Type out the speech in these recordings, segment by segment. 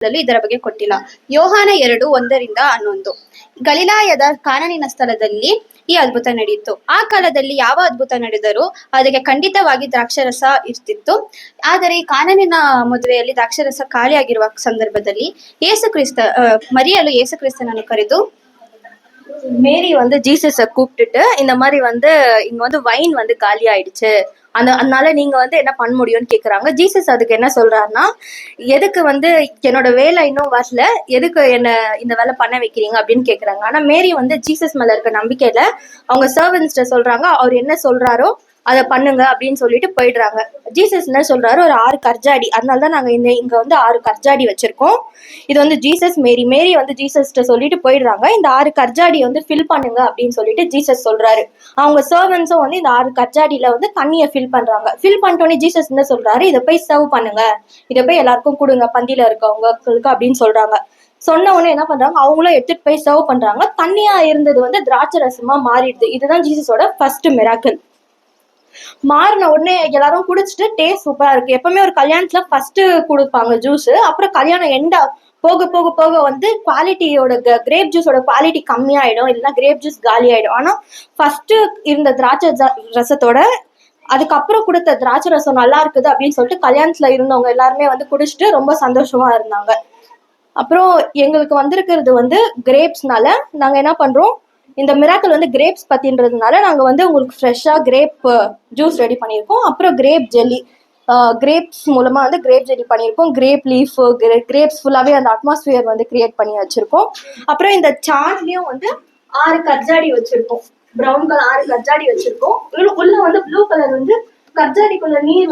ಇದರ ಬಗ್ಗೆ ಕೊಟ್ಟಿಲ್ಲ. ಯೋಹಾನ 2:1-11 ಗಲಿಲಾಯದ ಕಾನಾನಿನ ಸ್ಥಳದಲ್ಲಿ ಈ ಅದ್ಭುತ ನಡೆಯಿತು. ಆ ಕಾಲದಲ್ಲಿ ಯಾವ ಅದ್ಭುತ ನಡೆದರೂ ಅದಕ್ಕೆ ಖಂಡಿತವಾಗಿ ದ್ರಾಕ್ಷಾರಸ ಇರ್ತಿತ್ತು. ಆದರೆ ಈ ಕಾನಾನಿನ ಮದುವೆಯಲ್ಲಿ ದ್ರಾಕ್ಷಾರಸ ಖಾಲಿಯಾಗಿರುವ ಸಂದರ್ಭದಲ್ಲಿ ಮರಿಯಲು ಯೇಸು ಕ್ರಿಸ್ತನನ್ನು ಕರೆದು மேரி ஜீசஸ கூப்பிட்டுட்டு இந்த மாதிரி இங்க வைன் காலி ஆயிடுச்சு, அதனால நீங்க என்ன பண்ண முடியும்னு கேக்குறாங்க. ஜீசஸ் அதுக்கு என்ன சொல்றாருன்னா, எதுக்கு என்னோட வேலை இன்னும் வரல, எதுக்கு என்ன இந்த வேலை பண்ண வைக்கிறீங்க அப்படின்னு கேக்குறாங்க. ஆனா மேரி ஜீசஸ் மேல இருக்க நம்பிக்கையில அவங்க சர்வன்ஸ்ட சொல்றாங்க, அவர் என்ன சொல்றாரோ அதை பண்ணுங்க அப்படின்னு சொல்லிட்டு போயிடுறாங்க. ஜீசஸ் என்ன சொல்றாரு, ஒரு 6 கற்ஜாடி, அதனாலதான் நாங்க இங்க 6 கற்ஜாடி வச்சிருக்கோம். இது ஜீசஸ் மேரி ஜீசஸ்ட சொல்லிட்டு போயிடுறாங்க. இந்த 6 கற்ஜாடி ஃபில் பண்ணுங்க அப்படின்னு சொல்லிட்டு ஜீசஸ் சொல்றாரு. அவங்க சர்வன்ஸும் இந்த 6 கற்ஜாடியில தண்ணியை ஃபில் பண்றாங்க. ஃபில் பண்ணிட்டோன்னே ஜீசஸ் என்ன சொல்றாரு, இதை போய் சர்வ் பண்ணுங்க, இதை போய் எல்லாருக்கும் கொடுங்க பந்தியில இருக்கவங்களுக்கு அப்படின்னு சொல்றாங்க. சொன்ன உடனே என்ன பண்றாங்க, அவங்களும் எடுத்துட்டு போய் சர்வ் பண்றாங்க. தண்ணியா இருந்தது திராட்சை ரசமா மாறிடுது. இதுதான் ஜீசஸோட ஃபர்ஸ்ட் மிராக்கிள். மாறின உடனே எல்லாரும் குடிச்சிட்டு டேஸ்ட் சூப்பரா இருக்கு. எப்பவுமே ஒரு கல்யாணத்துல ஃபர்ஸ்ட் கொடுப்பாங்க ஜூஸ், அப்புறம் கல்யாணம் எண்டா போக போக போக குவாலிட்டியோட கிரேப் ஜூஸோட குவாலிட்டி கம்மியாயிடும், இல்லைன்னா கிரேப் ஜூஸ் காலி ஆயிடும். ஆனா ஃபர்ஸ்ட் இருந்த திராட்சை ரசத்தோட அதுக்கப்புறம் கொடுத்த திராட்சை ரசம் நல்லா இருக்குது அப்படின்னு சொல்லிட்டு கல்யாணத்துல இருந்தவங்க எல்லாருமே குடிச்சிட்டு ரொம்ப சந்தோஷமா இருந்தாங்க. அப்புறம் எங்களுக்கு வந்திருக்கிறது கிரேப்ஸ்னால நாங்க என்ன பண்றோம், இந்த மிராக்கிள் கிரேப்ஸ் பத்தின்றதுனால நாங்க உங்களுக்கு ஃப்ரெஷ்ஷா கிரேப் ஜூஸ் ரெடி பண்ணியிருக்கோம். அப்புறம் கிரேப் ஜெல்லி, கிரேப்ஸ் மூலமா கிரேப் ஜெல்லி பண்ணியிருக்கோம். கிரேப் லீஃப், கிரேப்ஸ் ஃபுல்லாவே அந்த அட்மாஸ்பியர் கிரியேட் பண்ணி வச்சிருக்கோம். அப்புறம் இந்த சார்ட்லயும் 6 கற்ஜாடி வச்சிருக்கோம். ப்ரௌன் கலர் 6 கற்ஜாடி வச்சிருக்கோம். உள்ள ப்ளூ கலர் கற்ஜாடிக்குள்ள நீர்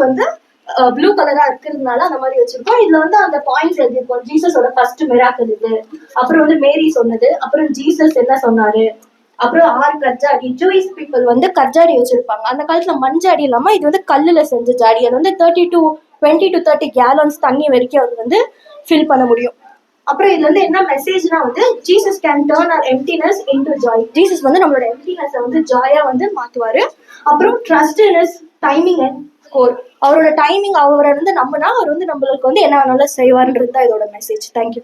ப்ளூ கலரா இருக்கிறதுனால அந்த மாதிரி வச்சிருக்கோம். இதுல அந்த பாயிண்ட்ஸ் எழுதிருக்கோம். ஜீசஸோட ஃபர்ஸ்ட் மிராக்கிள் இது, அப்புறம் மேரி சொன்னது, அப்புறம் ஜீசஸ் என்ன சொன்னாரு, அப்புறம் 6 கற்ஜாடி. ஜூயிஷ் பீப்புள் கற்ஜாடி வச்சிருப்பாங்க. அந்த காலத்துல மண்ஜாடி இல்லாம இது கல்லுல செஞ்ச ஜாடி. அது 20 to 30 கேலன்ஸ் தண்ணி வரைக்கும் ஃபில் பண்ண முடியும். அப்புறம் இதுல என்ன மெசேஜ்னா Jesus can turn our emptiness into joy. Jesus நம்மளோட எம்ப்டினஸை ஜாயா மாத்துவாரு. அப்புறம் trust in his timing and score. அவரோட டைமிங் அவரை நம்பினா அவர் நம்மளுக்கு என்ன வேணாலும் செய்வாருன்றது தான் இதோட மெசேஜ். தேங்க்யூ.